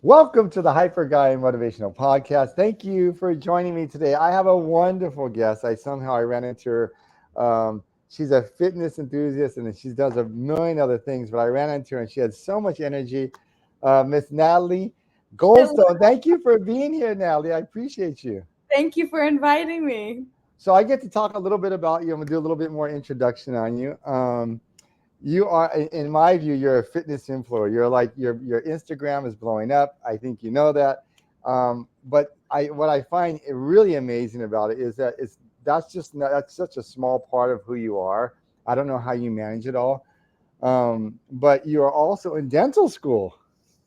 Welcome to the Hyper Guy Motivational Podcast. Thank you for joining me today. I have a wonderful guest. I ran into her. She's a fitness enthusiast and she does a million other things, but I ran into her and she had so much energy. Miss Natalie Hello. Goldstone. Thank you for being here, Natalie. I appreciate you. Thank you for inviting me. So I get to talk a little bit about you. I'm gonna do a little bit more introduction on you. You are, in my view, you're a fitness influencer. You're like your Instagram is blowing up. I think you know that. But what I find really amazing about it is that that's such a small part of who you are. I don't know how you manage it all. But you are also in dental school.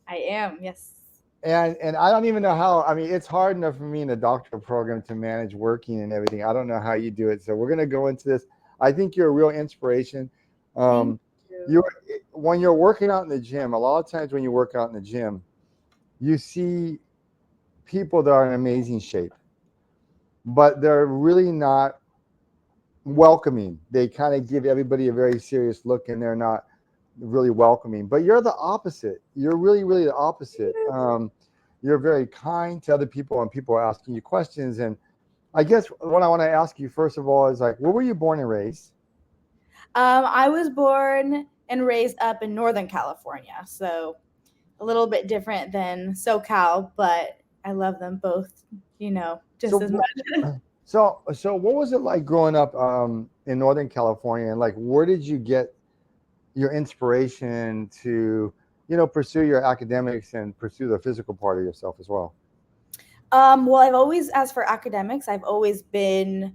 I am, yes. And I don't even know how. I mean, it's hard enough for me in a doctoral program to manage working and everything. I don't know how you do it. So we're gonna go into this. I think you're a real inspiration. Thank Um, you. you when you're working out in the gym, a lot of times when you work out in the gym, you see people that are in amazing shape, but they're really not welcoming. They kind of give everybody a very serious look, and they're not really welcoming. But you're the opposite. You're really, really the opposite. You're very kind to other people, and people are asking you questions. And I guess what I want to ask you first of all is like, where were you born and raised? I was born and raised up in Northern California, so a little bit different than SoCal, but I love them both, just as So, much. so what was it like growing up in Northern California, and like, where did you get your inspiration to, pursue your academics and pursue the physical part of yourself as well? Well, as for academics, I've always been,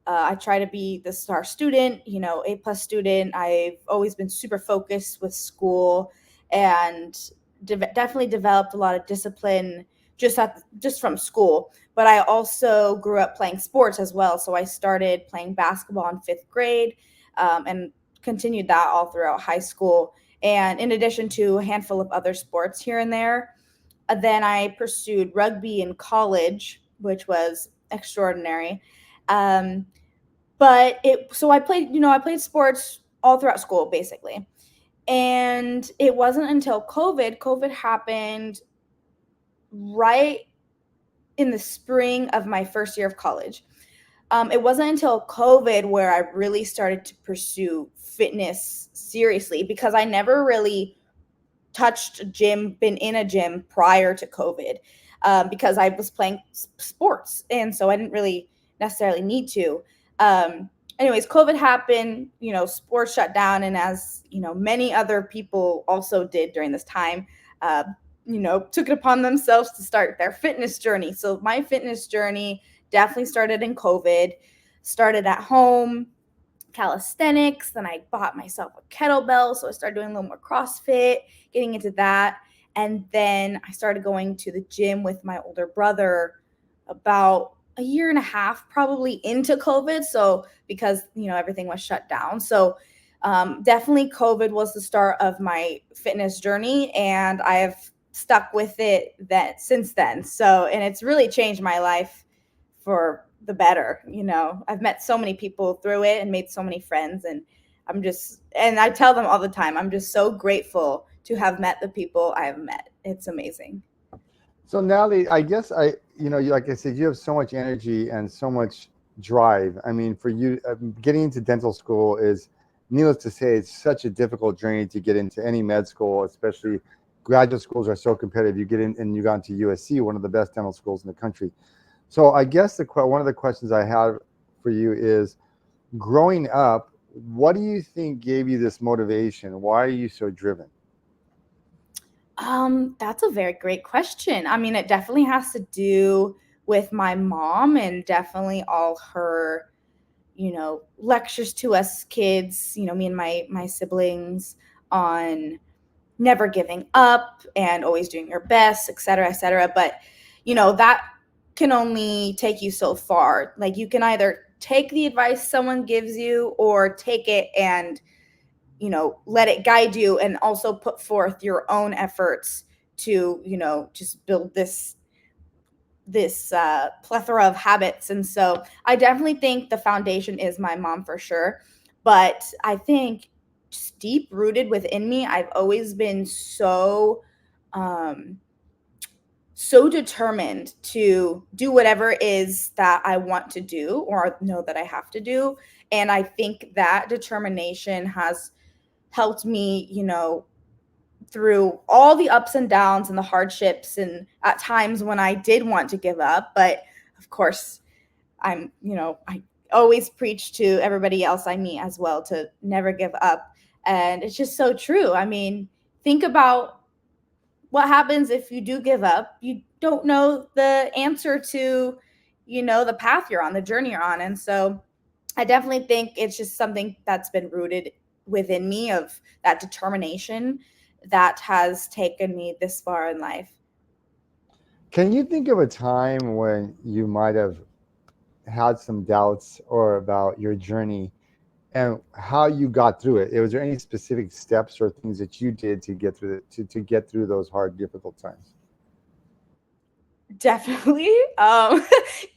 I try to be the star student, A plus student. I've always been super focused with school and definitely developed a lot of discipline just from school. But I also grew up playing sports as well. So I started playing basketball in fifth grade and continued that all throughout high school. And in addition to a handful of other sports here and there, then I pursued rugby in college, which was extraordinary. Um, but it so I played sports all throughout school basically. And it wasn't until COVID happened right in the spring of my first year of college. It wasn't until COVID where I really started to pursue fitness seriously because I never really touched a gym, been in a gym prior to COVID because I was playing sports. And so I didn't really necessarily need to. Anyways, COVID happened, sports shut down. And as, many other people also did during this time, uh, took it upon themselves to start their fitness journey. So my fitness journey definitely started in COVID, started at home, calisthenics. Then I bought myself a kettlebell. So I started doing a little more CrossFit, getting into that. And then I started going to the gym with my older brother about a year and a half, probably into COVID. So because, everything was shut down. So definitely COVID was the start of my fitness journey. And I have stuck with it since then. So, and it's really changed my life for the better. I've met so many people through it and made so many friends, and and I tell them all the time, I'm just so grateful to have met the people I have met. It's amazing. So Natalie, I guess like I said, you have so much energy and so much drive. I mean, for you, getting into dental school is, needless to say, it's such a difficult journey to get into any med school, especially graduate schools are so competitive. You get in and you got into USC, one of the best dental schools in the country. So I guess one of the questions I have for you is, growing up, what do you think gave you this motivation? Why are you so driven? That's a very great question. I mean, it definitely has to do with my mom and definitely all her, lectures to us kids, me and my siblings on never giving up and always doing your best, et cetera, et cetera. But, that can only take you so far. Like you can either take the advice someone gives you or take it and, let it guide you and also put forth your own efforts to, just build this plethora of habits. And so I definitely think the foundation is my mom for sure. But I think deep rooted within me, I've always been so so determined to do whatever it is that I want to do or know that I have to do. And I think that determination has helped me, through all the ups and downs and the hardships and at times when I did want to give up. But of course, I always preach to everybody else I meet as well to never give up. And it's just so true. I mean, think about what happens if you do give up. You don't know the answer to, the path you're on, the journey you're on. And so I definitely think it's just something that's been rooted within me of that determination that has taken me this far in life. Can you think of a time when you might have had some doubts or about your journey and how you got through it? Was there any specific steps or things that you did to get through to get through those hard, difficult times? Definitely.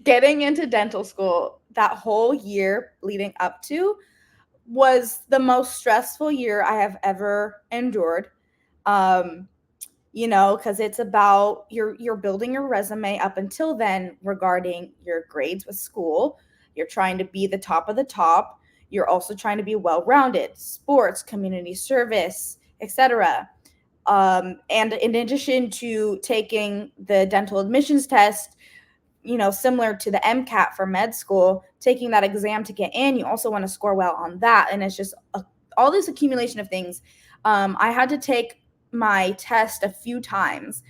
Getting into dental school that whole year leading up to was the most stressful year I have ever endured. Um, because it's about you're building your resume up until then regarding your grades with school. You're trying to be the top of the top. You're also trying to be well-rounded, sports, community service, etc. And in addition to taking the dental admissions test, similar to the MCAT for med school, taking that exam to get in, you also want to score well on that. And it's just all this accumulation of things. I had to take my test a few times,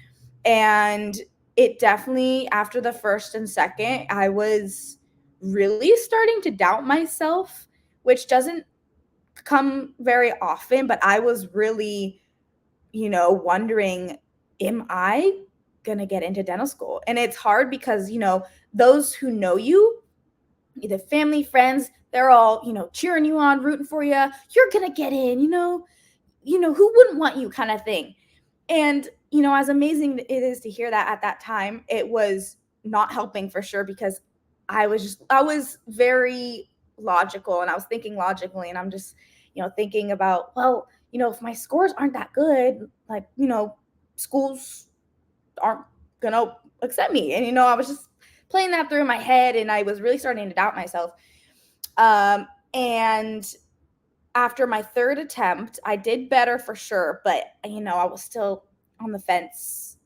and it definitely, after the first and second, I was really starting to doubt myself, which doesn't come very often, but I was really, wondering, am I going to get into dental school? And it's hard because, those who know you, either family, friends, they're all, cheering you on, rooting for you. You're going to get in, who wouldn't want you kind of thing. And, as amazing it is to hear that at that time, it was not helping for sure because I was very logical and I was thinking logically and I'm just, thinking about, well, if my scores aren't that good, like, schools aren't going to accept me. And, I was just playing that through in my head and I was really starting to doubt myself. And after my third attempt, I did better for sure, but I was still on the fence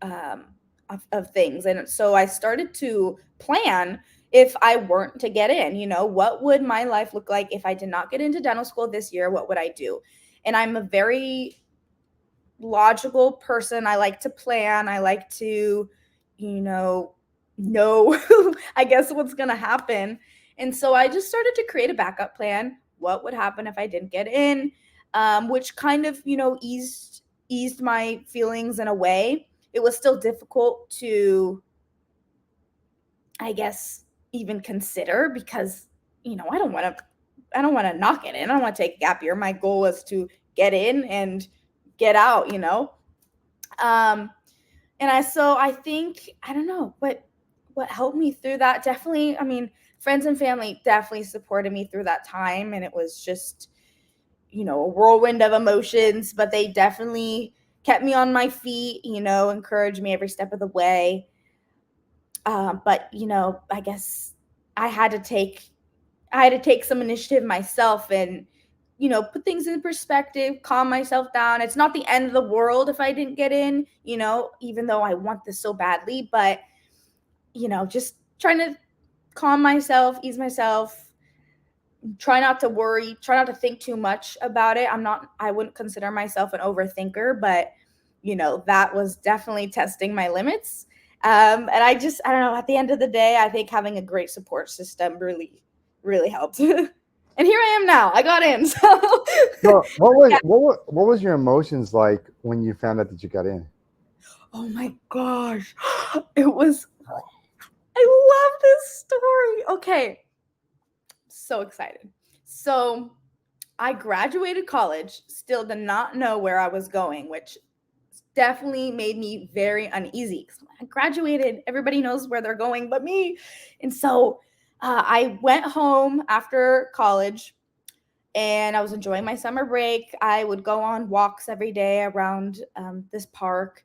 of things. And so I started to plan if I weren't to get in, what would my life look like if I did not get into dental school this year? What would I do? And I'm a very logical person. I like to plan. I like to, know I guess what's going to happen. And so I just started to create a backup plan. What would happen if I didn't get in? Which kind of, eased my feelings in a way. It was still difficult to, I guess, even consider because, I don't want to knock it in. I don't want to take a gap year. My goal was to get in and get out, and I think, I don't know, what helped me through that, definitely, I mean, friends and family definitely supported me through that time. And it was just, a whirlwind of emotions, but they definitely kept me on my feet, encouraged me every step of the way. But, I guess I had to take some initiative myself and, put things in perspective, calm myself down. It's not the end of the world if I didn't get in, even though I want this so badly, but, just trying to calm myself, ease myself, try not to worry, try not to think too much about it. I wouldn't consider myself an overthinker, but, that was definitely testing my limits. And I don't know, at the end of the day, I think having a great support system really, really helped. And here I am now. I got in. So what was Yeah. what was your emotions like when you found out that you got in? Oh my gosh. It was, I love this story. Okay. So excited. So I graduated college, still did not know where I was going, which definitely made me very uneasy. I graduated, everybody knows where they're going but me. And so I went home after college and I was enjoying my summer break. I would go on walks every day around this park.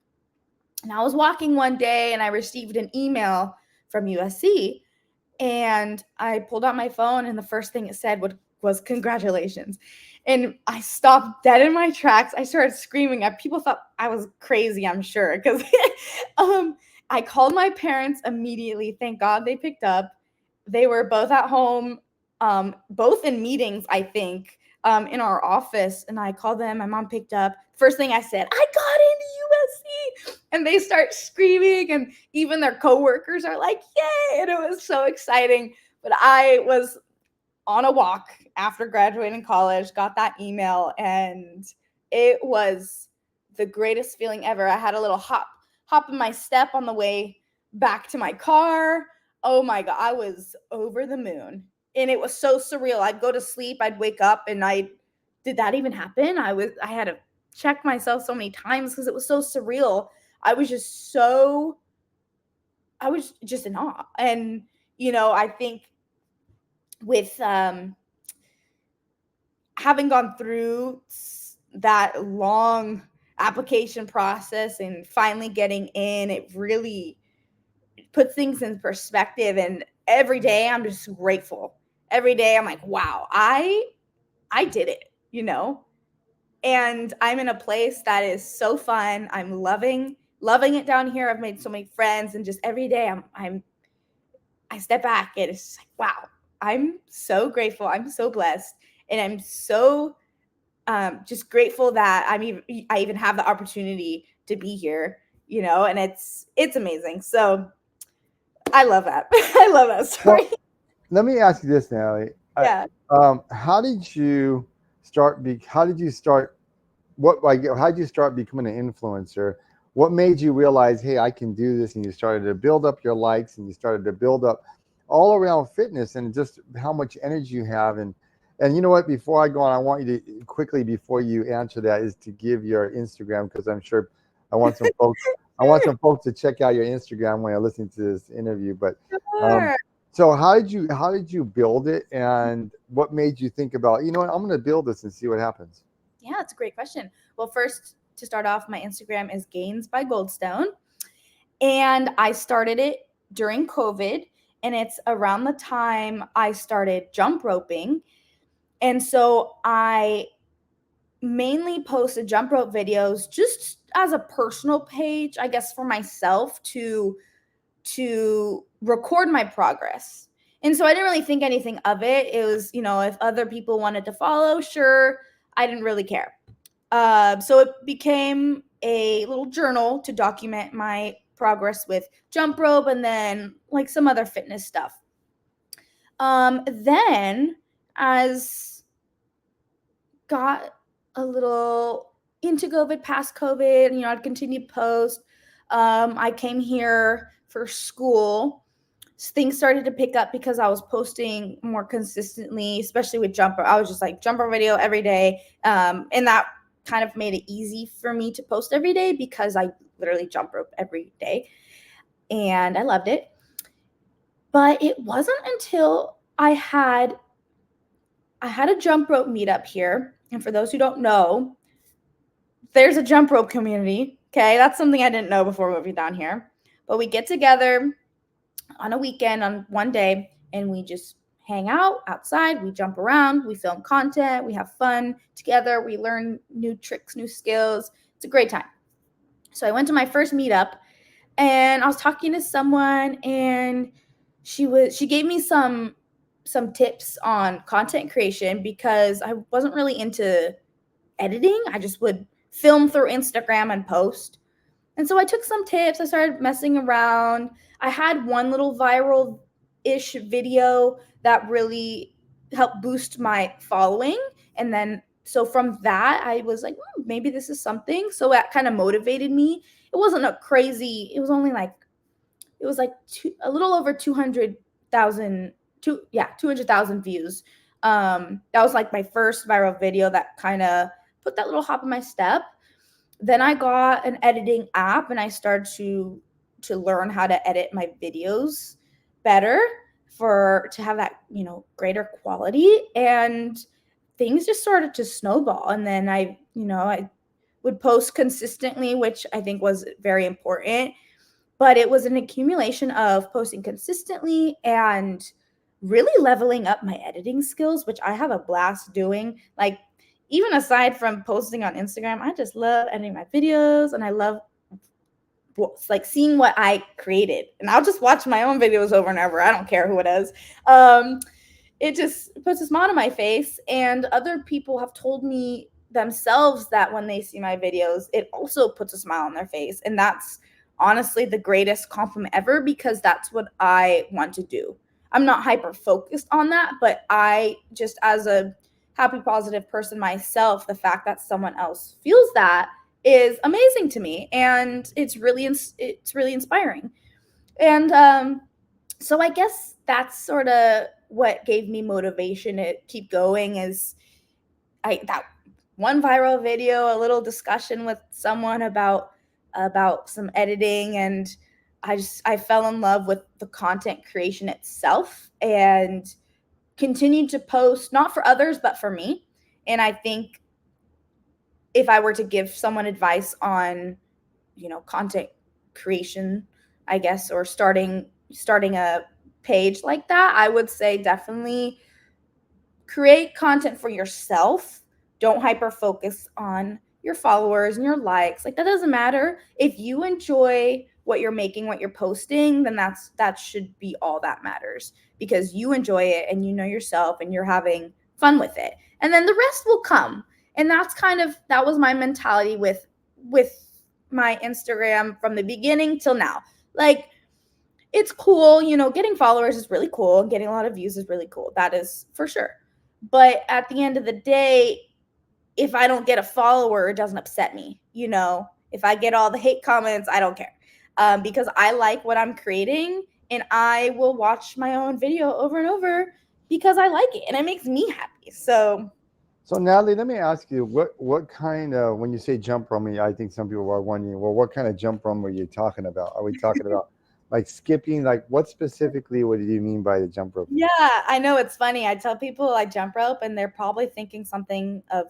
And I was walking one day and I received an email from USC, and I pulled out my phone and the first thing it said was congratulations. And I stopped dead in my tracks. I started screaming. People thought I was crazy, I'm sure, because I called my parents immediately. Thank God they picked up. They were both at home, both in meetings, I think, in our office. And I called them. My mom picked up. First thing I said, I got into USC. And they start screaming. And even their coworkers are like, yay. And it was so exciting. But I was on a walk after graduating college, got that email, and it was the greatest feeling ever. I had a little hop in my step on the way back to my car. Oh my God, I was over the moon. And it was so surreal. I'd go to sleep, I'd wake up, and did that even happen? I had to check myself so many times because it was so surreal. I was just in awe. And, I think with having gone through that long application process and finally getting in, it really puts things in perspective. And every day I'm just grateful. Every day I'm like, wow, I did it. And I'm in a place that is so fun. I'm loving it down here. I've made so many friends, and just every day I step back and it's like, wow, I'm so grateful. I'm so blessed. And I'm so just grateful that I even have the opportunity to be here, and it's amazing. So I love that. I love that story. Well, let me ask you this, Natalie. Yeah. How did you start? How did you start? How did you start becoming an influencer? What made you realize, hey, I can do this? And you started to build up your likes, and you started to build up all around fitness, and just how much energy you have. And you know what? Before I go on, I want you to quickly, before you answer that, is to give your Instagram, because I'm sure I want some folks. I want some folks to check out your Instagram when they're listening to this interview. But um, Sure. so how did you build it, and what made you think about, you know what, I'm going to build this and see what happens? Yeah, that's a great question. Well, first, to start off, my Instagram is Gains by Goldstone. And I started it during COVID. And it's around the time I started jump roping. And so I mainly posted jump rope videos just as a personal page, I guess, for myself to record my progress. And so I didn't really think anything of it. It was, if other people wanted to follow, sure, I didn't really care. So it became a little journal to document my progress with jump rope and then like some other fitness stuff. Then as got a little into COVID, past COVID, I'd continue to post. I came here for school. Things started to pick up because I was posting more consistently, especially with jumper. I was just like jumper video every day. And that kind of made it easy for me to post every day because I literally jump rope every day. And I loved it. But it wasn't until I had a jump rope meetup here. And for those who don't know, there's a jump rope community. Okay. That's something I didn't know before moving down here. But we get together on a weekend on one day and we just hang out outside. We jump around. We film content. We have fun together. We learn new tricks, new skills. It's a great time. So I went to my first meetup and I was talking to someone and she gave me some tips on content creation because I wasn't really into editing. I just would film through Instagram and post. And so I took some tips. I started messing around. I had one little viral-ish video that really helped boost my following. And then so from that, I was like, maybe this is something. So that kind of motivated me. It wasn't it was only like, it was like a little over 200,000, 200,000 views. That was like my first viral video that kind of put that little hop in my step. Then I got an editing app and I started to learn how to edit my videos better to have that, greater quality, and things just started to snowball. And then I would post consistently, which I think was very important. But it was an accumulation of posting consistently and really leveling up my editing skills, which I have a blast doing. Like, even aside from posting on Instagram, I just love editing my videos, and I love like seeing what I created. And I'll just watch my own videos over and over. I don't care who it is. It just puts a smile on my face. And other people have told me themselves that when they see my videos, it also puts a smile on their face. And that's honestly the greatest compliment ever, because that's what I want to do. I'm not hyper focused on that, but I just, as a happy, positive person myself, the fact that someone else feels that is amazing to me, and it's really inspiring. And so I guess that's sort of what gave me motivation to keep going. Is I that one viral video, a little discussion with someone about some editing, and I fell in love with the content creation itself, and continued to post, not for others but for me. And I think if I were to give someone advice on, content creation, I guess, or starting a page like that, I would say definitely create content for yourself. Don't hyper focus on your followers and your likes. Like, that doesn't matter. If you enjoy what you're making, what you're posting, then that should be all that matters, because you enjoy it and you know yourself and you're having fun with it. And then the rest will come. And that was my mentality with my Instagram from the beginning till now. Like, it's cool, getting followers is really cool, getting a lot of views is really cool. That is for sure. But at the end of the day, if I don't get a follower, it doesn't upset me. If I get all the hate comments, I don't care, because I like what I'm creating, and I will watch my own video over and over because I like it and it makes me happy. So Natalie, let me ask you, what kind of, when you say jump rope, I think some people are wondering, well, what kind of jump rope are you talking about? Are we talking about like skipping? Like, what specifically, what do you mean by the jump rope? Yeah, I know, it's funny. I tell people I jump rope, and they're probably thinking something of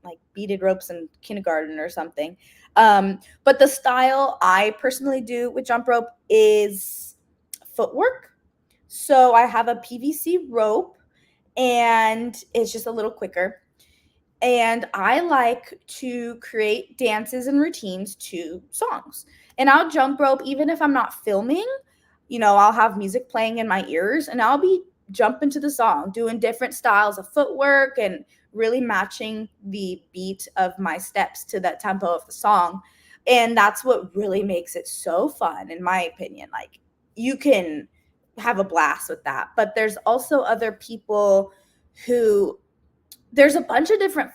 like beaded ropes in kindergarten or something. But the style I personally do with jump rope is footwork. So I have a PVC rope, and it's just a little quicker. And I like to create dances and routines to songs. And I'll jump rope even if I'm not filming. I'll have music playing in my ears, and I'll be jumping to the song, doing different styles of footwork and really matching the beat of my steps to that tempo of the song. And that's what really makes it so fun, in my opinion. Like, you can have a blast with that. But there's also other people who, there's a bunch of different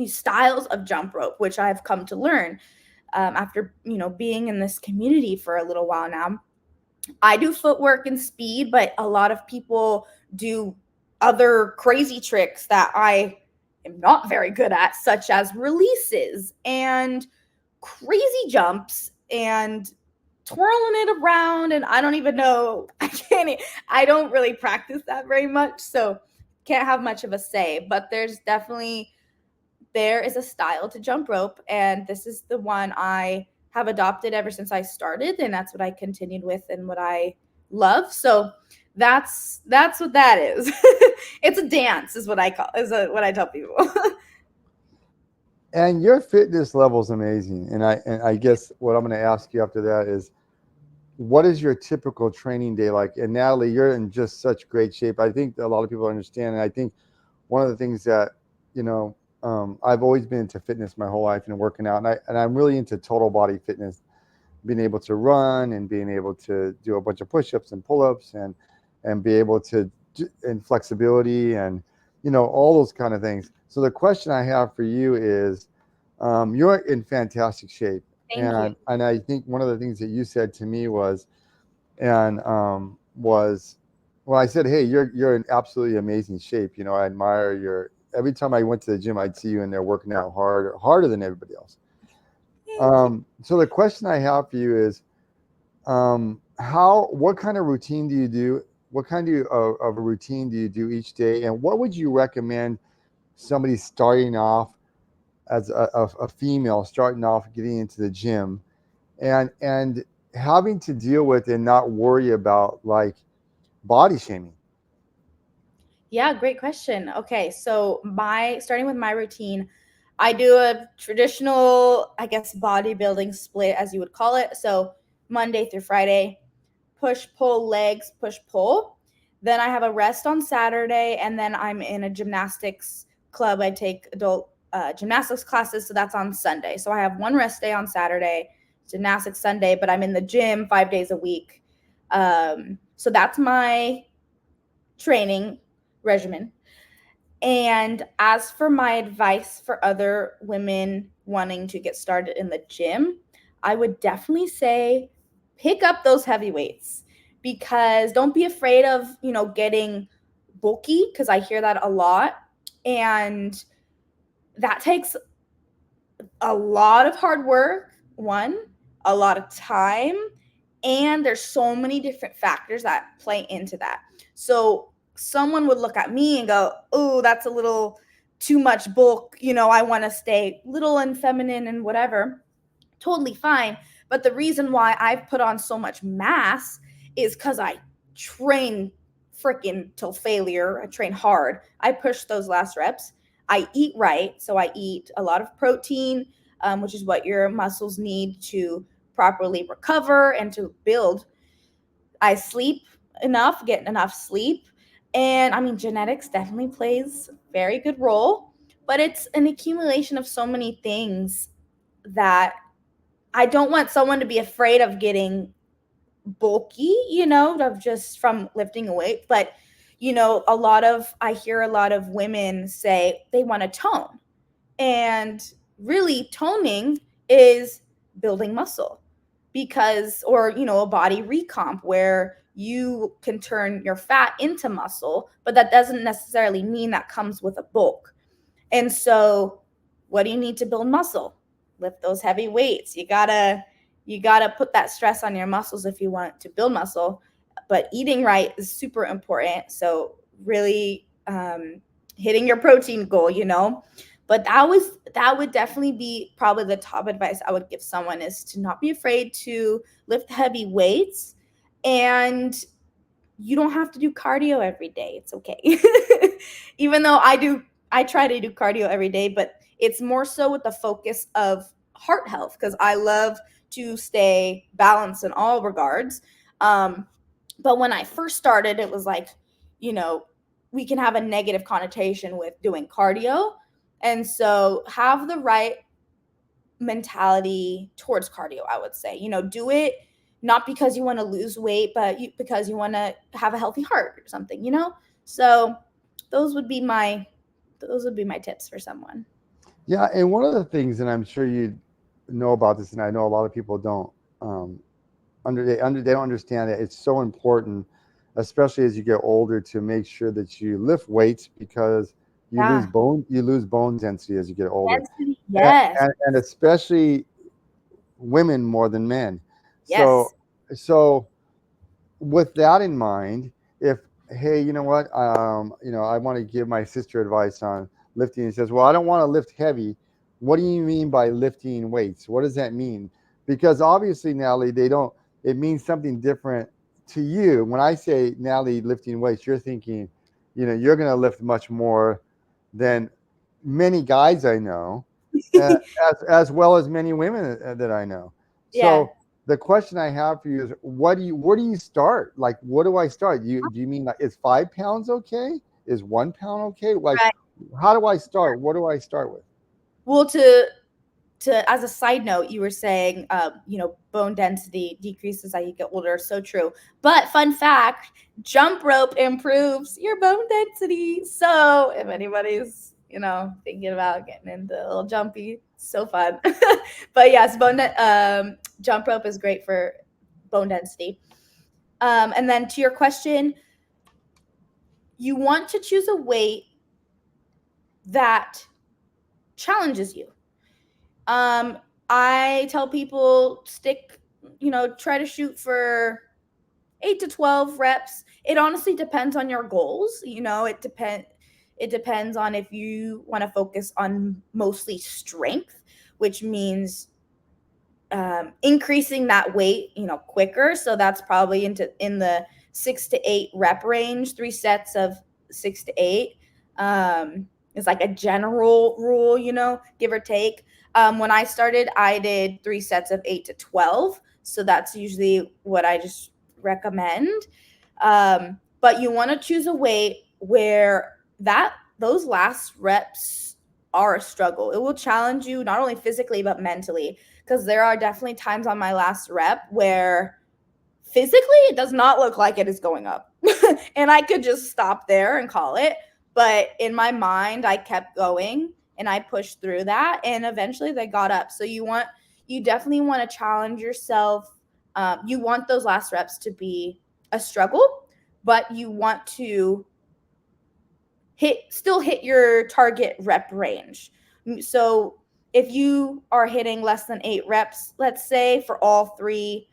styles of jump rope, which I've come to learn after being in this community for a little while now. I do footwork and speed, but a lot of people do other crazy tricks that I am not very good at, such as releases and crazy jumps and twirling it around. And I don't even know, I don't really practice that very much, so can't have much of a say. But there is a style to jump rope, and this is the one I have adopted ever since I started, and that's what I continued with and what I love. So that's what that is. It's a dance, is what what I tell people. And your fitness level is amazing. And I guess what I'm going to ask you after that is, what is your typical training day like? And Natalie, you're in just such great shape. I think a lot of people understand. And I think one of the things that, I've always been into fitness my whole life and working out. And I'm really into total body fitness, being able to run and being able to do a bunch of push-ups and pull-ups and be able to, and flexibility and, all those kind of things. So the question I have for you is, you're in fantastic shape. Thank you. And I think one of the things that you said to me was, and was, well, I said, hey, you're in absolutely amazing shape. I admire your, every time I went to the gym, I'd see you in there working out harder than everybody else. So the question I have for you is, what kind of routine do you do? What kind of a routine do you do each day? And what would you recommend somebody starting off as a female starting off getting into the gym, and having to deal with and not worry about like body shaming? Yeah, great question. Okay, so my starting with my routine, I do a traditional, I guess, bodybuilding split, as you would call it. So Monday through Friday, push, pull, legs, push, pull. Then I have a rest on Saturday, and then I'm in a gymnastics club. I take adult gymnastics classes, so that's on Sunday. So I have one rest day on Saturday, gymnastics Sunday, but I'm in the gym 5 days a week. So that's my training regimen. And as for my advice for other women wanting to get started in the gym, I would definitely say pick up those heavy weights, because don't be afraid of, getting bulky, because I hear that a lot. And that takes a lot of hard work, one, a lot of time, and there's so many different factors that play into that. So someone would look at me and go, "Oh, that's a little too much bulk. I want to stay little and feminine and whatever." Totally fine. But the reason why I've put on so much mass is because I train freaking till failure. I train hard. I push those last reps. I eat right. So I eat a lot of protein, which is what your muscles need to properly recover and to build. I sleep enough, get enough sleep. And I mean, genetics definitely plays a very good role, but it's an accumulation of so many things that I don't want someone to be afraid of getting bulky, of just from lifting a weight. But, I hear a lot of women say they want to tone. And really, toning is building muscle, because, or, a body recomp where you can turn your fat into muscle, but that doesn't necessarily mean that comes with a bulk. And so, what do you need to build muscle? Lift those heavy weights. You gotta put that stress on your muscles if you want to build muscle. But eating right is super important. So really, hitting your protein goal. But that would definitely be probably the top advice I would give someone, is to not be afraid to lift heavy weights. And you don't have to do cardio every day. It's okay. Even though I try to do cardio every day, but it's more so with the focus of heart health, because I love to stay balanced in all regards. Um, but when I first started, it was like, you know, we can have a negative connotation with doing cardio. And so have the right mentality towards cardio, I would say. Do it not because you want to lose weight, but because you want to have a healthy heart or something. So those would be my those would be my tips for someone. Yeah, and one of the things, and I'm sure you know about this, and I know a lot of people don't they don't understand that it's so important, especially as you get older, to make sure that you lift weights because Yeah. you lose bone density as you get older, Density. and, Yes. and especially women more than men. So Yes. so with that in mind, if hey, you know what, I want to give my sister advice on lifting. He says, well, I don't want to lift heavy. What do you mean by lifting weights? What does that mean? Because obviously, Natalie, they don't. It means something different to you. When I say Natalie lifting weights, you're thinking, you're going to lift much more than many guys I know, uh, as well as many women that I know. Yeah. So the question I have for you is, where do you start? Like, what do I start? Do you mean like, is 5 pounds okay? Is 1 pound okay? Like, Right. how do I start? What do I start with? Well, to as a side note, you were saying, bone density decreases as you get older. So true. But fun fact, jump rope improves your bone density. So if anybody's, thinking about getting into a little jumpy, so fun. But yes, jump rope is great for bone density. And then to your question, you want to choose a weight that challenges you. Um, I tell people try to shoot for 8 to 12 reps. It honestly depends on your goals. It depends on if you want to focus on mostly strength, which means increasing that weight, quicker. So that's probably in the 6 to 8 rep range, 3 sets of 6 to 8. It's like a general rule, give or take. When I started, I did 3 sets of 8 to 12. So that's usually what I just recommend. But you want to choose a weight where those last reps are a struggle. It will challenge you not only physically but mentally, because there are definitely times on my last rep where physically it does not look like it is going up. And I could just stop there and call it. But in my mind, I kept going and I pushed through that, and eventually they got up. So you definitely want to challenge yourself. You want those last reps to be a struggle, but you want to still hit your target rep range. So if you are hitting less than 8 reps, let's say, for all 3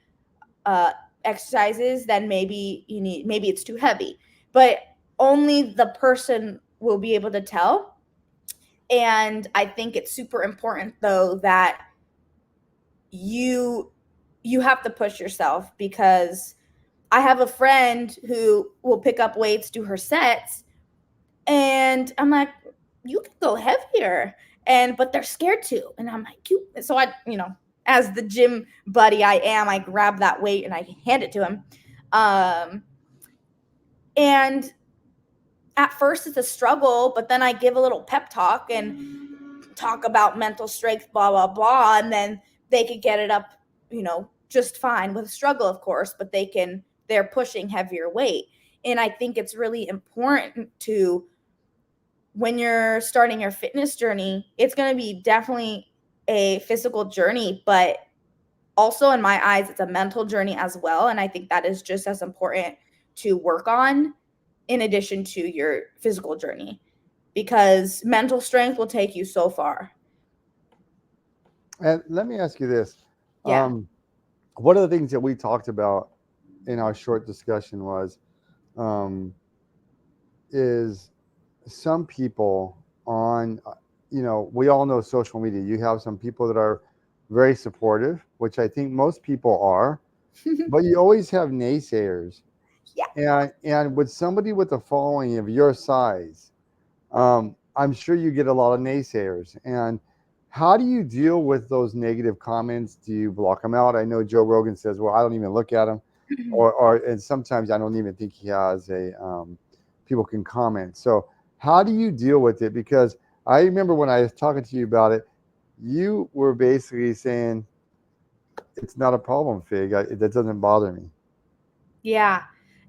exercises, then maybe it's too heavy. But only the person will be able to tell. And I think it's super important, though, that you have to push yourself, because I have a friend who will pick up weights, do her sets, and I'm like, you can go heavier. But they're scared to. And I'm like, so I, as the gym buddy I am, I grab that weight and I hand it to him. And at first it's a struggle, but then I give a little pep talk and talk about mental strength, blah, blah, blah. And then they could get it up, just fine, with a struggle, of course, but they're pushing heavier weight. And I think it's really important to, when you're starting your fitness journey, it's going to be definitely a physical journey, but also in my eyes, it's a mental journey as well. And I think that is just as important to work on in addition to your physical journey, because mental strength will take you so far. And let me ask you this. Yeah. One of the things that we talked about in our short discussion was, is some people on, we all know social media. You have some people that are very supportive, which I think most people are, but you always have naysayers. Yeah. And with somebody with a following of your size, I'm sure you get a lot of naysayers. And how do you deal with those negative comments? Do you block them out? I know Joe Rogan says, "Well, I don't even look at them," and sometimes I don't even think he has people can comment. So how do you deal with it? Because I remember when I was talking to you about it, you were basically saying it's not a problem, Fig. That doesn't bother me. Yeah.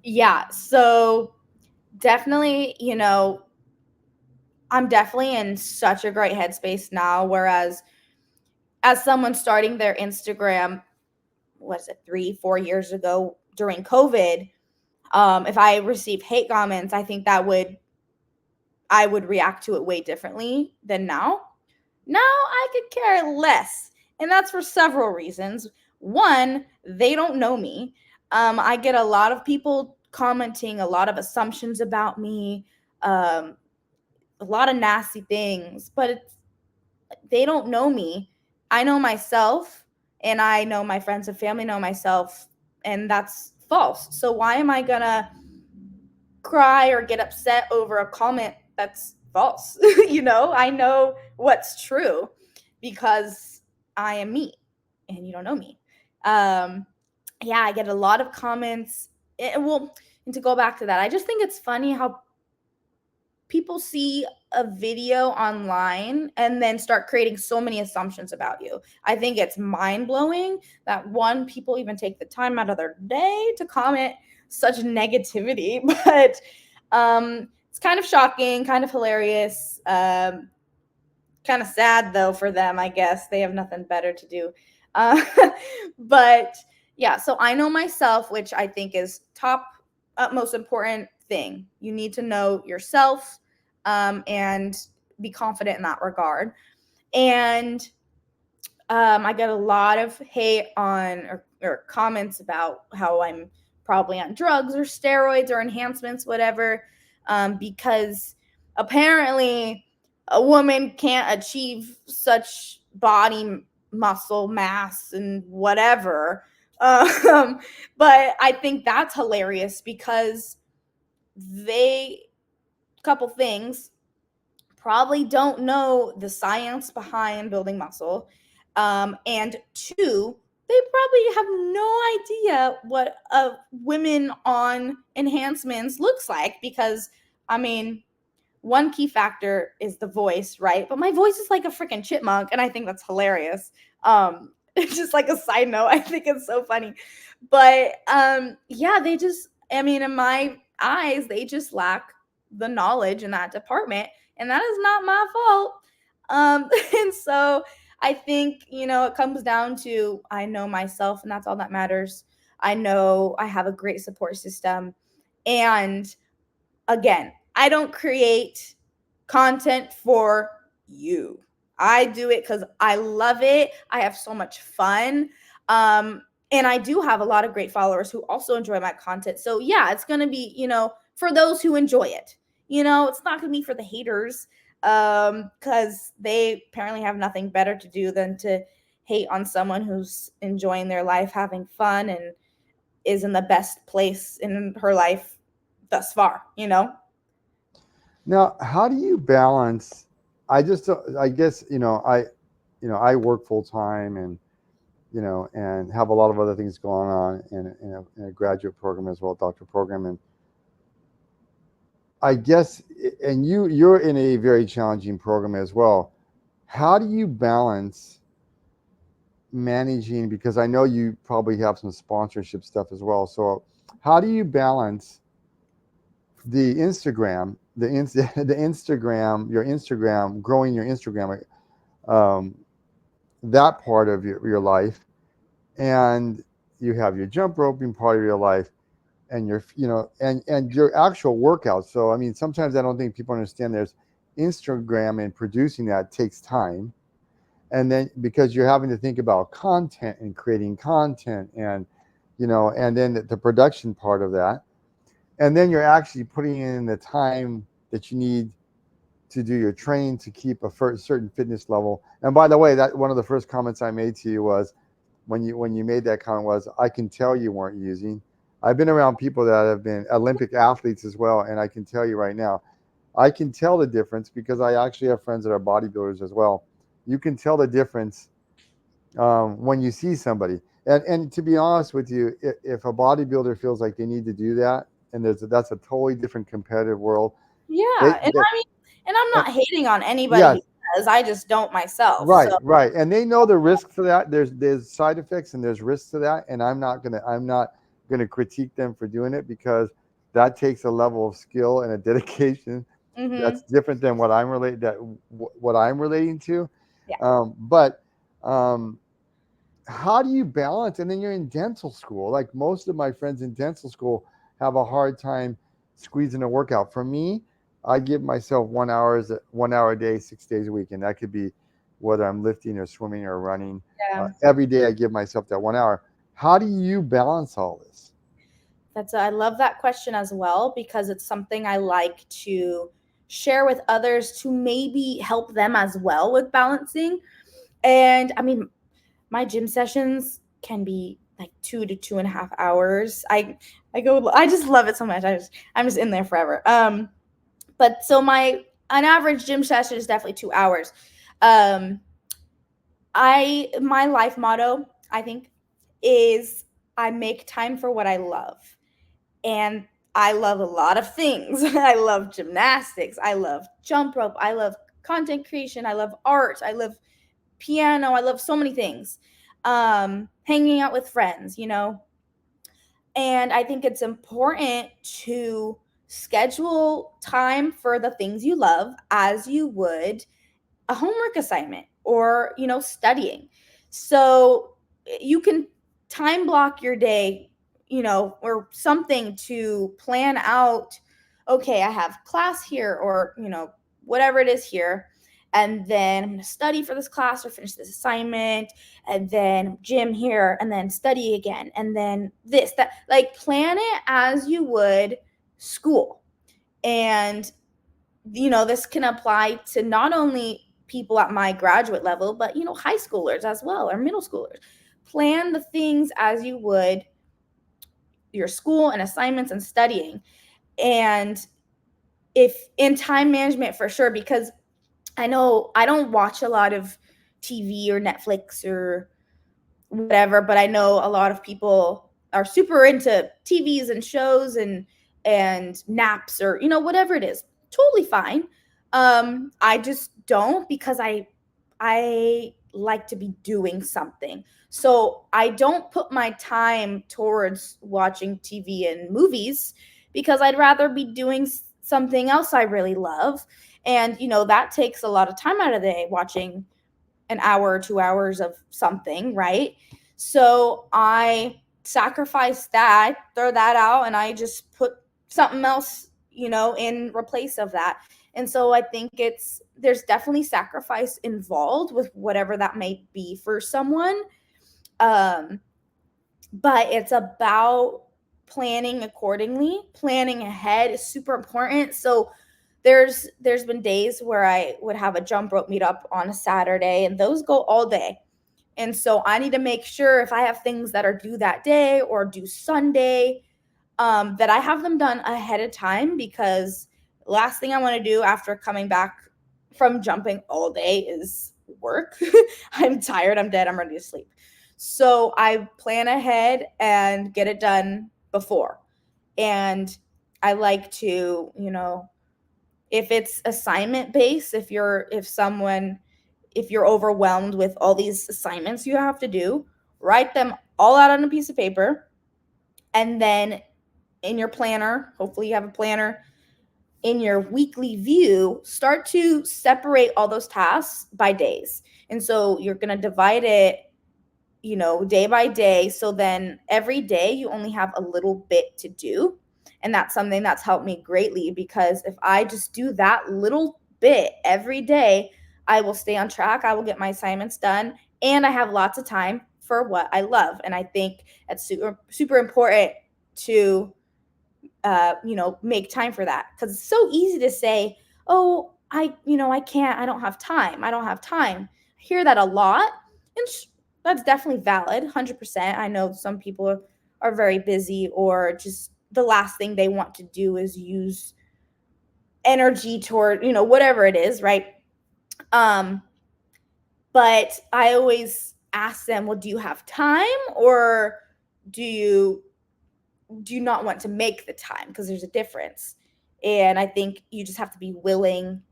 Yeah. So definitely, I'm definitely in such a great headspace now. Whereas as someone starting their Instagram, what is it, 3-4 years ago during COVID, if I receive hate comments, I think I would react to it way differently than now. Now I could care less. And that's for several reasons. One, they don't know me. I get a lot of people commenting, a lot of assumptions about me, um, a lot of nasty things, but they don't know me. I know myself, and I know my friends and family know myself, and that's false. So why am I gonna cry or get upset over a comment that's false? I know what's true because I am me, and you don't know me. Yeah, I get a lot of comments. And to go back to that, I just think it's funny how people see a video online and then start creating so many assumptions about you. I think it's mind-blowing that, one, people even take the time out of their day to comment such negativity. But it's kind of shocking, kind of hilarious, kind of sad though for them. I guess they have nothing better to do. uh, but yeah, so I know myself, which I think is top most important thing. You need to know yourself, and be confident in that regard. And I get a lot of hate or comments about how I'm probably on drugs or steroids or enhancements, whatever, because apparently a woman can't achieve such body muscle mass and whatever. Um, but I think that's hilarious because they, couple things, probably don't know the science behind building muscle. And two, they probably have no idea what a women on enhancements looks like because, I mean, one key factor is the voice, right? But my voice is like a freaking chipmunk, and I think that's hilarious. It's just like a side note. I think it's so funny. But yeah, they just, I mean, in my eyes, they just lack the knowledge in that department, and that is not my fault. And so I think, it comes down to I know myself, and that's all that matters. I know I have a great support system. And again, I don't create content for you. I do it because I love it. I have so much fun. And I do have a lot of great followers who also enjoy my content. So yeah, it's gonna be, for those who enjoy it. It's not gonna be for the haters, because they apparently have nothing better to do than to hate on someone who's enjoying their life, having fun, and is in the best place in her life thus far. Now, how do you balance? I guess, I work full time and, and have a lot of other things going on in a graduate program as well, doctor program. And I guess, and you're in a very challenging program as well. How do you balance managing? Because I know you probably have some sponsorship stuff as well. So how do you balance the Instagram, the Instagram, your Instagram, growing your Instagram, um, that part of your life, and you have your jump roping part of your life, and your and your actual workouts. So I mean, sometimes I don't think people understand there's Instagram, and producing that takes time, and then because you're having to think about content and creating content, and and then the production part of that, and then you're actually putting in the time that you need to do your training to keep a certain fitness level. And by the way, that one of the first comments I made to you was, when you made that comment, was, I can tell you weren't using. I've been around people that have been Olympic athletes as well, and I can tell you right now, I can tell the difference because I actually have friends that are bodybuilders as well. You can tell the difference, when you see somebody. And to be honest with you, if a bodybuilder feels like they need to do that, and that's a totally different competitive world. They, Yeah, and they I mean, and I'm and not hating on anybody who yes, does. I just don't myself. right, So, right, and they know the risk for that. There's side effects and there's risks to that, and I'm not gonna critique them for doing it, because that takes a level of skill and a dedication mhm. that's different than what I'm relating to. Yeah. But um, how do you balance? And then you're in dental school. Like most of my friends in dental school have a hard time squeezing a workout. For me, I give myself 1 hour a day, 6 days a week, and that could be whether I'm lifting or swimming or running. Yeah. Every day, I give myself that 1 hour. How do you balance all this? I love that question as well because it's something I like to share with others to maybe help them as well with balancing. And I mean, my gym sessions can be like 2 to 2.5 hours. I just love it so much. I'm just in there forever. But so an average gym session is definitely 2 hours. Um, my life motto, I think, is I make time for what I love. And I love a lot of things. I love gymnastics. I love jump rope. I love content creation. I love art. I love piano. I love so many things. Hanging out with friends. And I think it's important to schedule time for the things you love as you would a homework assignment or studying. So you can time block your day, or something to plan out, okay, I have class here, or whatever it is here, and then I'm going to study for this class or finish this assignment, and then gym here, and then study again, and then this, that, like plan it as you would school. And this can apply to not only people at my graduate level, but, high schoolers as well, or middle schoolers. Plan the things as you would your school and assignments and studying. And if in time management for sure, because I know I don't watch a lot of TV or Netflix or whatever, but I know a lot of people are super into TVs and shows and naps, or whatever it is. Totally fine. I just don't, because I like to be doing something. So I don't put my time towards watching TV and movies, because I'd rather be doing something else I really love. And that takes a lot of time out of the day, watching an hour or 2 hours of something, right? So I sacrifice that, throw that out, and I just put something else, in replace of that. And so I think there's definitely sacrifice involved with whatever that may be for someone. Um, but it's about planning accordingly. Planning ahead is super important. So there's been days where I would have a jump rope meetup on a Saturday, and those go all day. And so I need to make sure, if I have things that are due that day or due Sunday, that I have them done ahead of time, because last thing I want to do after coming back from jumping all day is work. I'm tired, I'm dead, I'm ready to sleep. So I plan ahead and get it done before. And I like to, if it's assignment based, if you're overwhelmed with all these assignments you have to do, write them all out on a piece of paper. And then in your planner, hopefully you have a planner, in your weekly view, start to separate all those tasks by days. And so you're going to divide it, day by day. So then every day you only have a little bit to do. And that's something that's helped me greatly, because if I just do that little bit every day, I will stay on track. I will get my assignments done, and I have lots of time for what I love. And I think it's super, super important to, make time for that, because it's so easy to say, oh, I can't, I don't have time. I hear that a lot. And that's definitely valid, 100%. I know some people are very busy, or just the last thing they want to do is use energy toward, whatever it is, right? Um, but I always ask them, well, do you have time, or do you not want to make the time? Because there's a difference. And I think you just have to be willing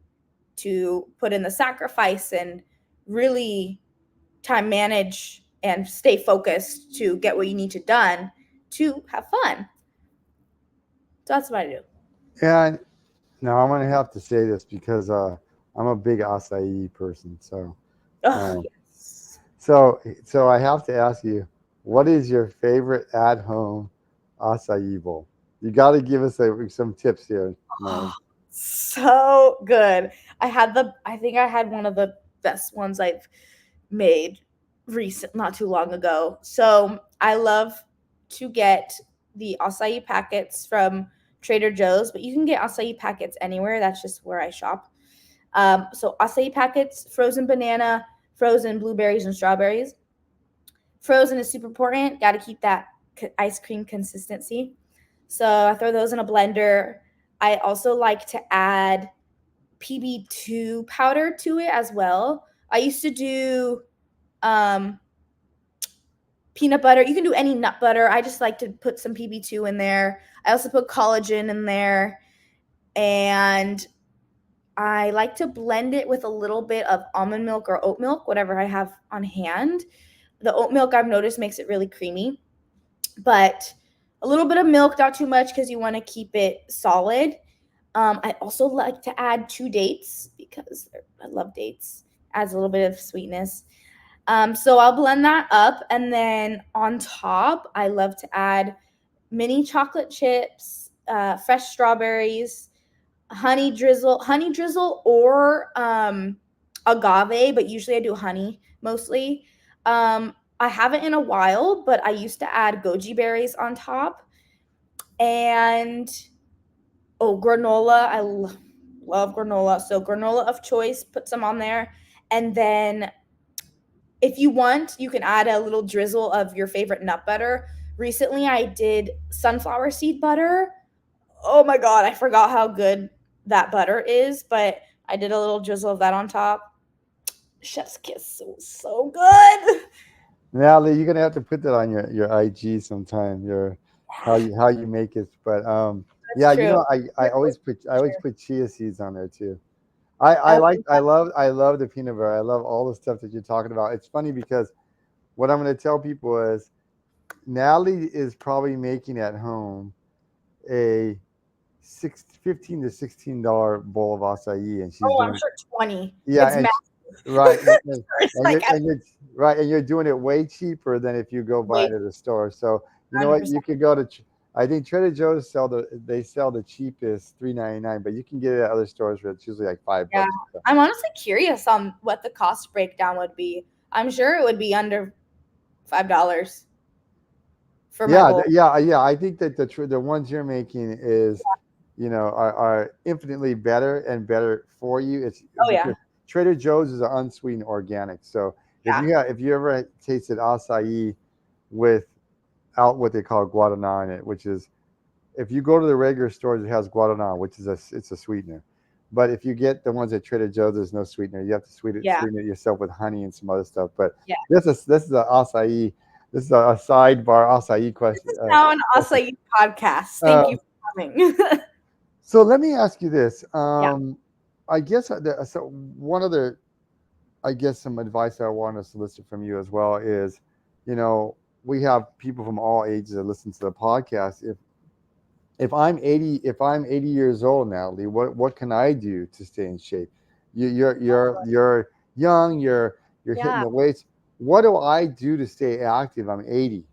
to put in the sacrifice and really time manage and stay focused to get what you need to done to have fun. So that's what I do. And now I'm gonna have to say this because I'm a big acai person. Oh, Um, yes. so I have to ask you, what is your favorite at-home acai bowl? You got to give us some tips here, Oh, Molly. so good. I think I had one of the best ones I've made not too long ago. So I love to get the acai packets from Trader Joe's, but you can get acai packets anywhere. That's just where I shop. So acai packets, frozen banana, frozen blueberries and strawberries. Frozen is super important. Got to keep that ice cream consistency. So I throw those in a blender. I also like to add PB2 powder to it as well. I used to do um, peanut butter. You can do any nut butter. I just like to put some PB2 in there. I also put collagen in there. And I like to blend it with a little bit of almond milk or oat milk, whatever I have on hand. The oat milk, I've noticed, makes it really creamy, but a little bit of milk, not too much, because you want to keep it solid. I also like to add 2 dates, because I love dates. Adds a little bit of sweetness. So I'll blend that up, and then on top, I love to add mini chocolate chips, fresh strawberries, honey drizzle, or agave, but usually I do honey mostly. I haven't in a while, but I used to add goji berries on top, and granola. Love granola. So granola of choice, put some on there. And then if you want, you can add a little drizzle of your favorite nut butter. Recently I did sunflower seed butter. Oh my god, I forgot how good that butter is, but I did a little drizzle of that on top. Chef's kiss, so good. Natalie, you're gonna have to put that on your IG sometime. Your how you make it. But That's yeah, you true. know, I always put chia seeds on there too. I love the peanut butter. I love all the stuff that you're talking about. It's funny because what I'm gonna tell people is Natalie is probably making at home a 15 to $16 bowl of acai, and she's Oh, I'm doing sure 20. yeah, It's and massive. right, It's like and you're right, and you're doing it way cheaper than if you go buy wait, it at a store. So you know what? 100%. You could go to, I think Trader Joe's sell the cheapest $3.99, but you can get it at other stores where it's usually like Yeah. $5 or something. I'm honestly curious on what the cost breakdown would be. I'm sure it would be under $5 for my bowl. Yeah. I think that the ones you're making is, are infinitely better and better for you. It's Oh yeah. because Trader Joe's is an unsweetened organic. So Yeah. if you ever tasted acai without what they call guaraná in it, which is if you go to the regular stores, it has guaraná, which is it's a sweetener. But if you get the ones at Trader Joe's, there's no sweetener. You have to Yeah. sweeten it yourself with honey and some other stuff. But Yeah. this is a acai. This is a sidebar acai This question. is now an Question. acai podcast. Thank you Um, for coming. so let me ask you this. Yeah. I guess so. One other, I guess, some advice I want to solicit from you as well is, you know, we have people from all ages that listen to the podcast. If I'm 80 years old, Natalie, what can I do to stay in shape? You're young, you're hitting Yeah. the weights. What do I do to stay active? I'm 80.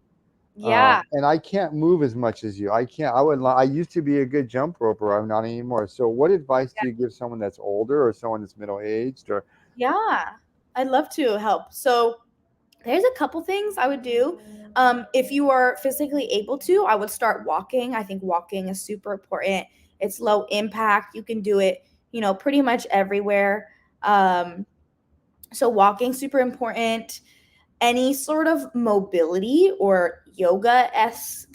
Yeah. And I can't move as much as you. I can't. I used to be a good jump roper. I'm not anymore. So, what advice do you give someone that's older or someone that's middle aged? Or Yeah. I'd love to help. So there's a couple things I would do. If you are physically able to, I would start walking. I think walking is super important. It's low impact. You can do it, pretty much everywhere. Um, so walking super important. Any sort of mobility or yoga s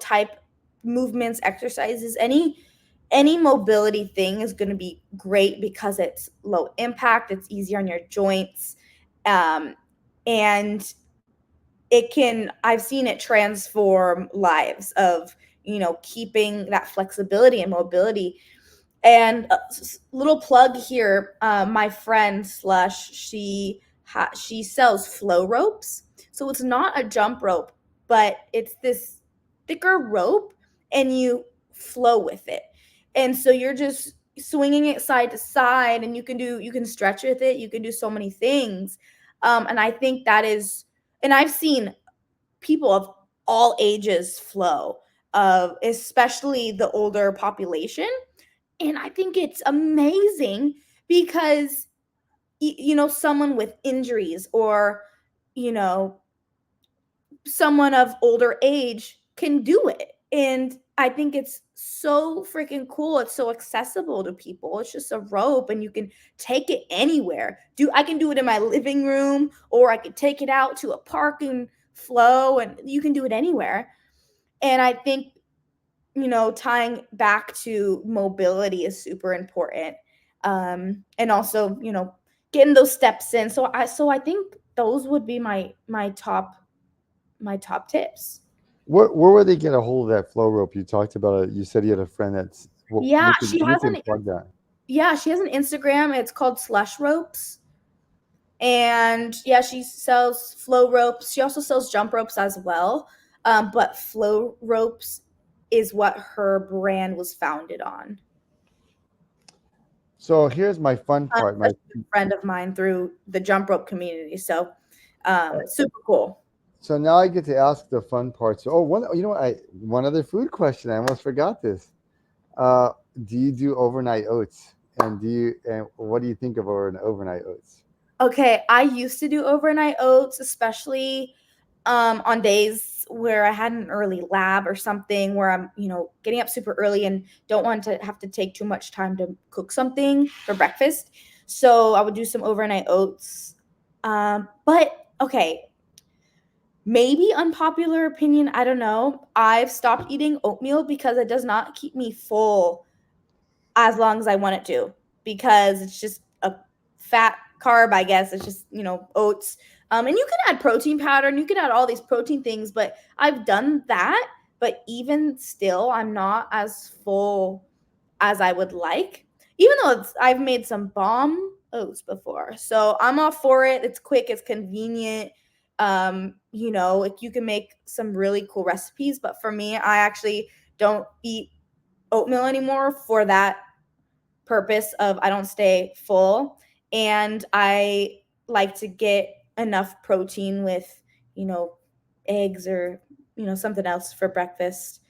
type movements, exercises, any mobility thing is going to be great because it's low impact, it's easier on your joints, and I've seen it transform lives of keeping that flexibility and mobility. And a little plug here, my friend Slush, she sells flow ropes. So it's not a jump rope, but it's this thicker rope, and you flow with it. And so you're just swinging it side to side, and you can stretch with it. You can do so many things. And I think that is, and I've seen people of all ages flow, especially the older population, and I think it's amazing because, someone with injuries or, you know, someone of older age can do it. And I think it's so freaking cool. It's so accessible to people. It's just a rope and you can take it anywhere. I can do it in my living room, or I could take it out to a park and flow, and you can do it anywhere. And I think tying back to mobility is super important. And also, getting those steps in. So I think those would be my top tips. where would they get a hold of that flow rope? You talked about it. You said you had a friend that's well, Yeah, you can plug that. she has an Instagram. It's called Slush Ropes. And yeah, she sells flow ropes. She also sells jump ropes as well. But flow ropes is what her brand was founded on. So here's my fun part. A friend of mine through the jump rope community. So super cool. So now I get to ask the fun parts. Oh, you know what? One other food question. I almost forgot this. Uh, do you do overnight oats? And what do you think of overnight oats? Okay, I used to do overnight oats, especially on days where I had an early lab or something where I'm, getting up super early and don't want to have to take too much time to cook something for breakfast. So I would do some overnight oats. But okay, maybe unpopular opinion, I don't know. I've stopped eating oatmeal because it does not keep me full as long as I want it to, because it's just a fat carb, I guess. It's just, oats. And you can add protein powder and you can add all these protein things, but I've done that. But even still, I'm not as full as I would like, even though I've made some bomb oats before. So I'm all for it. It's quick, it's convenient. You can make some really cool recipes. But for me, I actually don't eat oatmeal anymore for that purpose of I don't stay full, and I like to get enough protein with, eggs or, something else for breakfast.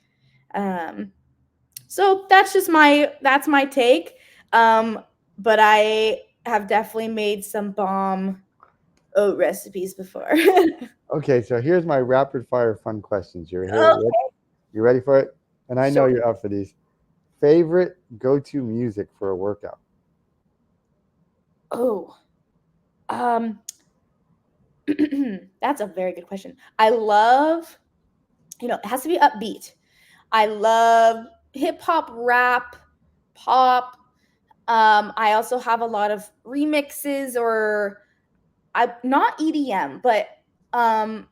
So that's my take. Um, but I have definitely made some bomb oat recipes before. Okay, so here's my rapid fire fun questions. You're here. Oh, You ready for it? And I know sure. you're up for these. Favorite go-to music for a workout? Oh, um, that's a very good question. I love, it has to be upbeat. I love hip hop, rap, pop. I also have a lot of remixes, or I not EDM, but um,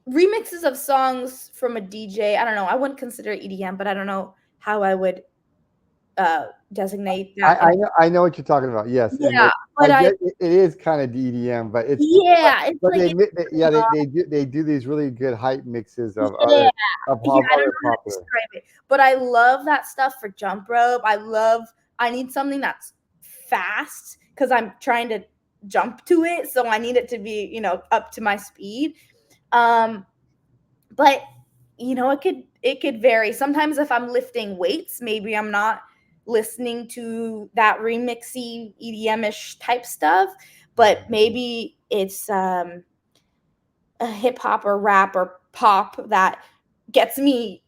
remixes of songs from a DJ. I don't know. I wouldn't consider it EDM, but I don't know how I would designate that. I know what you're talking about. Yes, and Yeah, I but get it is kind of DDM, but yeah, it's but like yeah they do these really good hype mixes of yeah, yeah. I don't other know how to popular. describe it, but I love that stuff for jump rope. I need something that's fast because I'm trying to jump to it, so I need it to be, up to my speed. Um, but it could vary. Sometimes if I'm lifting weights, maybe I'm not listening to that remixy EDM-ish type stuff, but maybe it's a hip hop or rap or pop that gets me,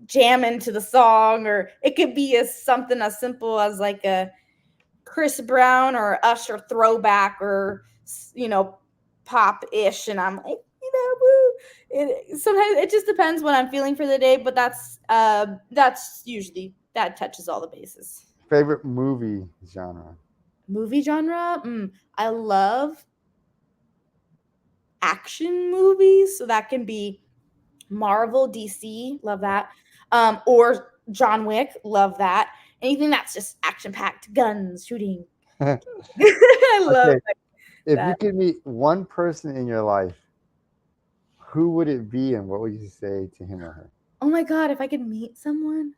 jamming to the song, or it could be something as simple as like a Chris Brown or Usher throwback, or pop ish, and I'm like, woo. Sometimes it just depends what I'm feeling for the day, but that's usually that touches all the bases. Favorite movie genre? Movie genre, I love action movies, so that can be Marvel, DC, love that. Or John Wick, love that. Anything that's just action packed, guns, shooting. I love Okay, if you that. could meet one person in your life, who would it be, and what would you say to him or her? Oh my god, if I could meet someone.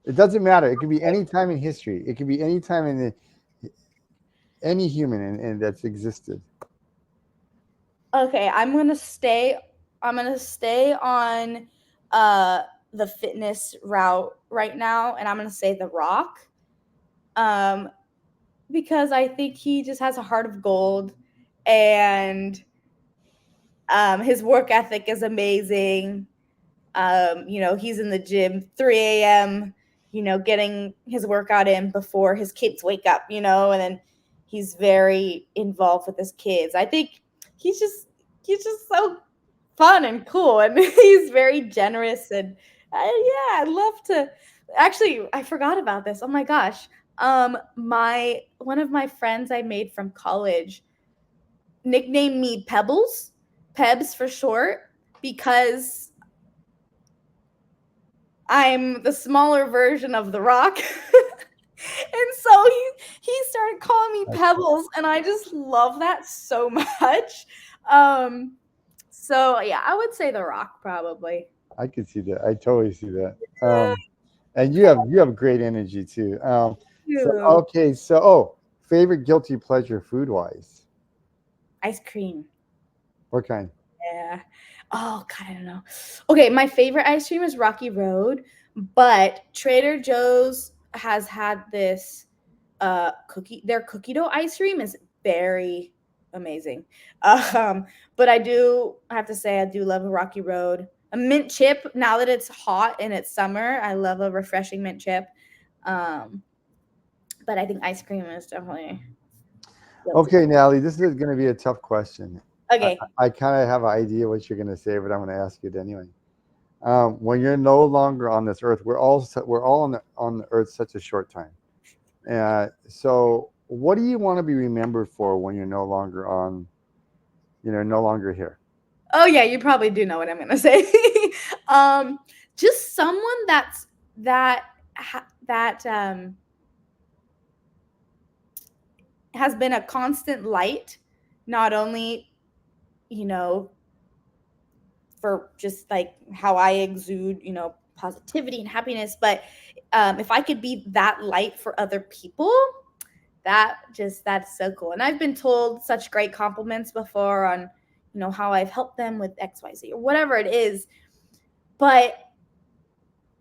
It doesn't matter. It could be any time in history. It could be any time any human that's existed. Okay, I'm gonna stay on uh the fitness route right now, and I'm gonna say The Rock. Um, because I think he just has a heart of gold, and his work ethic is amazing. He's in the gym 3 a.m., getting his workout in before his kids wake up, and then he's very involved with his kids. I think he's just he's just so fun and cool, and he's very generous, and yeah, I'd love to. Actually, I forgot about this. Oh my gosh. My one of my friends I made from college nicknamed me Pebbles, Pebs for short, because I'm the smaller version of The Rock. And so he started calling me Pebbles, and I just love that so much. Um, so yeah, I would say The Rock probably. I could see that. I totally see that. Yeah, And you have great energy too. So you. okay, favorite guilty pleasure food wise. Ice cream. What kind? Yeah. Oh God, I don't know. Okay, my favorite ice cream is Rocky Road, but Trader Joe's has had this cookie. Their cookie dough ice cream is very amazing. Um, but I have to say, I do love a rocky road. A mint chip, now that it's hot and it's summer, I love a refreshing mint chip. Um, but I think ice cream is definitely guilty. Okay, Natalie, this is going to be a tough question. I, Okay. I kind of have an idea what you're going to say, but I'm going to ask it anyway. When you're no longer on this earth, we're all on the earth such a short time. So what do you want to be remembered for when you're no longer on, no longer here? Oh yeah, you probably do know what I'm gonna say. um, just someone that that has been a constant light, not only you know for just like how I exude, positivity and happiness, but if I could be that light for other people, that's so cool. And I've been told such great compliments before on how I've helped them with XYZ or whatever it is, but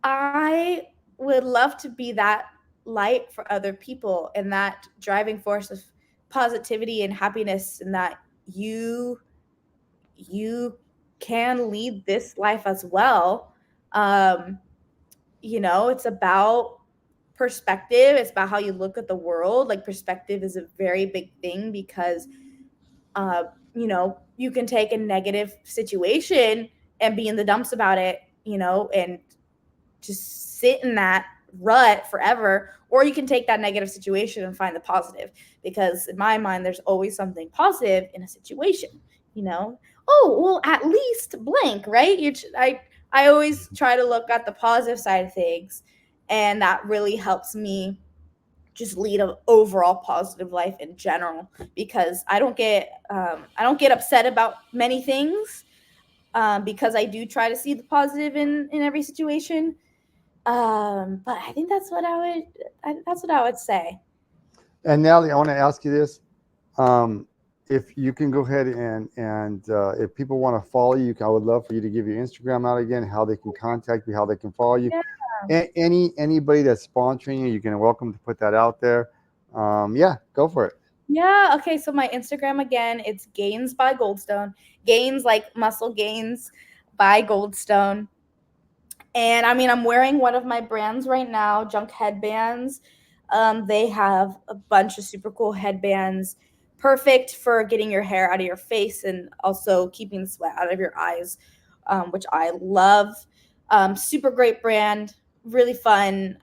I would love to be that light for other people and that driving force of positivity and happiness, and that you can lead this life as well. um it's about perspective. It's about how you look at the world. Like, perspective is a very big thing, because uh you can take a negative situation and be in the dumps about it, and just sit in that rut forever, or you can take that negative situation and find the positive, because in my mind there's always something positive in a situation. you know oh, well, at least blank, right? I always try to look at the positive side of things, and that really helps me just lead an overall positive life in general, because I don't get upset about many things, because I do try to see the positive in every situation. But I think that's what I would say. And Natalie, I want to ask you this. Um, if you can go ahead and if people want to follow you, I would love for you to give your Instagram out again, how they can contact you, how they can follow you. Yeah. Anybody that's sponsoring you, you can welcome to put that out there. Yeah, go for it. Yeah. Okay. So my Instagram again, it's Gains by Goldstone. Gains like muscle gains by Goldstone. And I mean, I'm wearing one of my brands right now, Junk Headbands. They have a bunch of super cool headbands, perfect for getting your hair out of your face and also keeping the sweat out of your eyes, which I love. Super great brand, really fun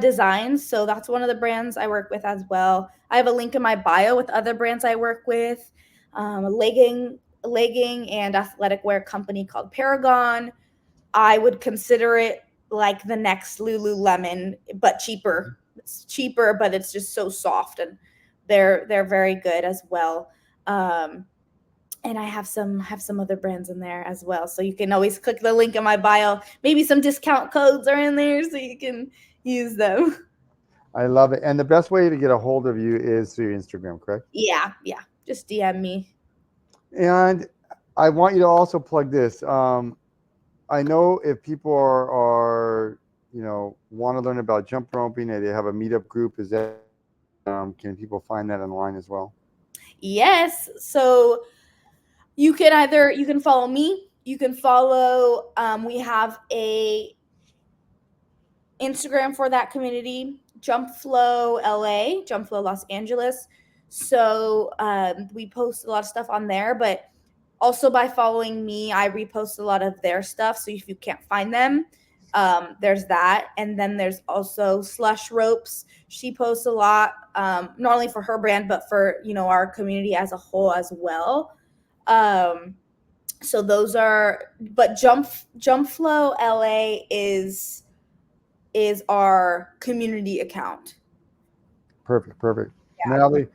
designs. So that's one of the brands I work with as well. I have a link in my bio with other brands I work with. A legging and athletic wear company called Paragon. I would consider it like the next Lululemon, but cheaper. It's cheaper, but it's just so soft, and they're very good as well. Um, and I have some other brands in there as well, so you can always click the link in my bio. Maybe some discount codes are in there, so you can use them. I love it. And the best way to get a hold of you is through Instagram, correct? Yeah, yeah. Just DM me. And I want you to also plug this. I know if people are want to learn about jump roping and they have a meetup group, is that can people find that online as well? Yes. So you can follow me. You can follow. We have a Instagram for that community, Jump Flow LA, Jump Flow Los Angeles. So we post a lot of stuff on there, but also by following me, I repost a lot of their stuff. So if you can't find them, there's that. And then there's also Slush Ropes. She posts a lot, not only for her brand, but for, our community as a whole as well. Um, so those are, but Jump Flow LA is our community account. Perfect, perfect. Yeah. Natalie,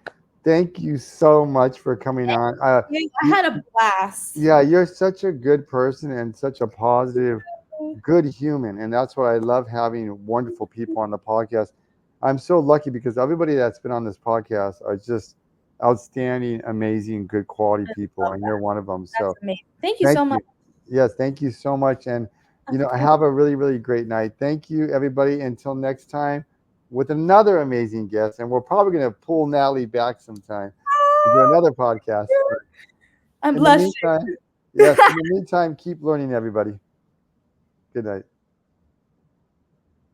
thank you so much for coming on. I had a blast. Yeah, you're such a good person and such a positive, good human. And that's what I love, having wonderful people on the podcast. I'm so lucky because everybody that's been on this podcast are just outstanding, amazing, good quality people. Love And that. you're one of them. That's So amazing. Thank you thank so much. you. Yes, thank you so much. And, Of course. have a really, really great night. Thank you, everybody. Until next time with another amazing guest. And we're probably going to pull Natalie back sometime. to do another podcast. But I'm in the blushing. meantime, yes, in the meantime, keep learning, everybody. Good night.